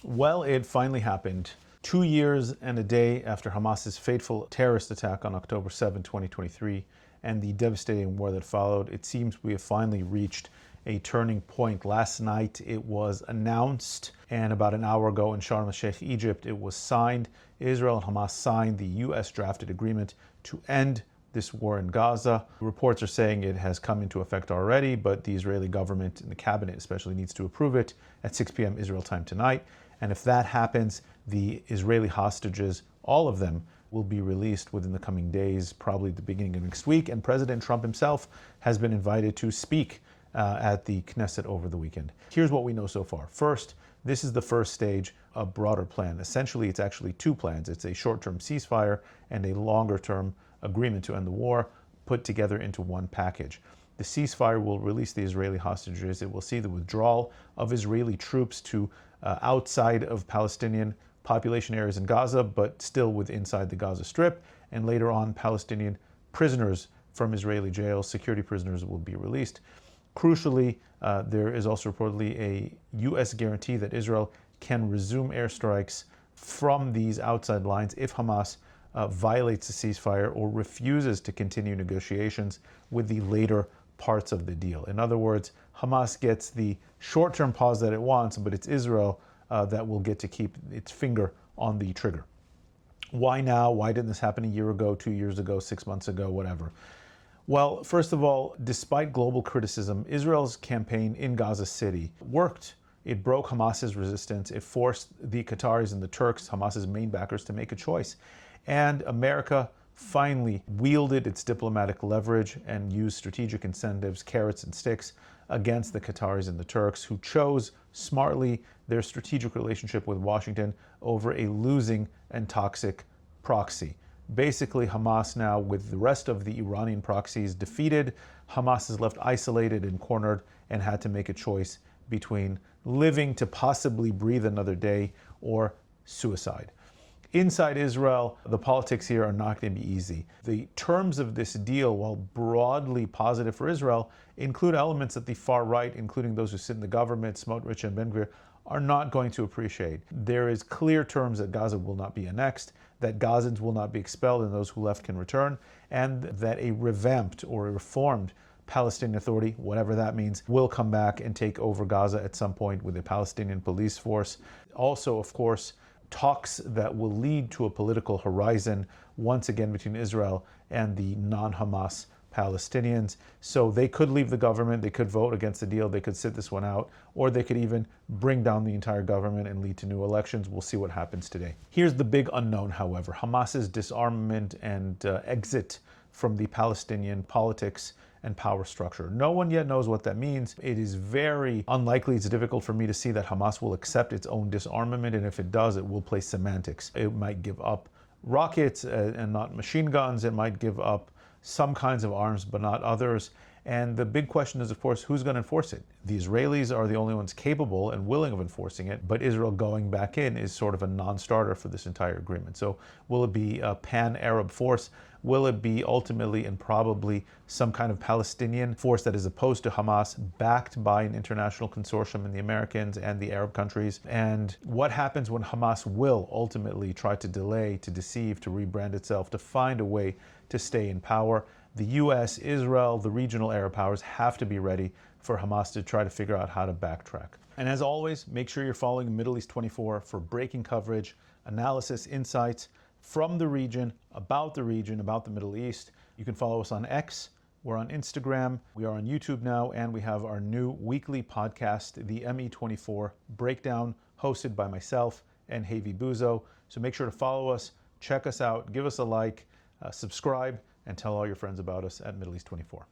Well, it finally happened. 2 years and a day after Hamas's fateful terrorist attack on October 7, 2023, and the devastating war that followed, it seems we have finally reached a turning point. Last night it was announced, and about an hour ago in Sharm el-Sheikh, Egypt, it was signed. Israel and Hamas signed the U.S. drafted agreement to end this war in Gaza. Reports are saying it has come into effect already, but the Israeli government and the cabinet especially needs to approve it at 6 p.m. Israel time tonight. And if that happens, the Israeli hostages, all of them, will be released within the coming days, probably the beginning of next week. And President Trump himself has been invited to speak at the Knesset over the weekend. Here's what we know so far. First, this is the first stage, a broader plan. Essentially, it's actually two plans. It's a short-term ceasefire and a longer-term agreement to end the war put together into one package. The ceasefire will release the Israeli hostages. It will see the withdrawal of Israeli troops to outside of Palestinian population areas in Gaza, but still inside the Gaza Strip. And later on, Palestinian prisoners from Israeli jails, security prisoners, will be released. Crucially, there is also reportedly a U.S. guarantee that Israel can resume airstrikes from these outside lines if Hamas violates the ceasefire or refuses to continue negotiations with the later parts of the deal. In other words, Hamas gets the short-term pause that it wants, but it's Israel that will get to keep its finger on the trigger. Why now? Why didn't this happen a year ago, 2 years ago, 6 months ago, whatever? Well, first of all, despite global criticism, Israel's campaign in Gaza City worked. It broke Hamas's resistance. It forced the Qataris and the Turks, Hamas's main backers, to make a choice. And America finally wielded its diplomatic leverage and used strategic incentives, carrots and sticks, against the Qataris and the Turks, who chose smartly their strategic relationship with Washington over a losing and toxic proxy. Basically, Hamas now, with the rest of the Iranian proxies defeated, Hamas is left isolated and cornered and had to make a choice between living to possibly breathe another day or suicide. Inside Israel, the politics here are not going to be easy. The terms of this deal, while broadly positive for Israel, include elements that the far right, including those who sit in the government, Smotrich and Ben-Gvir, are not going to appreciate. There is clear terms that Gaza will not be annexed, that Gazans will not be expelled and those who left can return, and that a revamped or a reformed Palestinian Authority, whatever that means, will come back and take over Gaza at some point with a Palestinian police force. Also, of course, talks that will lead to a political horizon once again between Israel and the non-Hamas Palestinians. So they could leave the government, they could vote against the deal, they could sit this one out, or they could even bring down the entire government and lead to new elections. We'll see what happens today. Here's the big unknown, however: Hamas's disarmament and exit from the Palestinian politics and power structure. No one yet knows what that means. It is very unlikely, it's difficult for me to see that Hamas will accept its own disarmament, and if it does, it will play semantics. It might give up rockets and not machine guns. It might give up some kinds of arms, but not others. And the big question is, of course, who's going to enforce it? The Israelis are the only ones capable and willing of enforcing it, but Israel going back in is sort of a non-starter for this entire agreement. So will it be a pan-Arab force? Will it be ultimately and probably some kind of Palestinian force that is opposed to Hamas, backed by an international consortium in the Americans and the Arab countries? And what happens when Hamas will ultimately try to delay, to deceive, to rebrand itself, to find a way to stay in power? The US, Israel, the regional Arab powers have to be ready for Hamas to try to figure out how to backtrack. And as always, make sure you're following Middle East 24 for breaking coverage, analysis, insights from the region, about the Middle East. You can follow us on X, we're on Instagram, we are on YouTube now, and we have our new weekly podcast, the ME24 Breakdown, hosted by myself and Havi Buzo. So make sure to follow us, check us out, give us a like, subscribe, and tell all your friends about us at Middle East 24.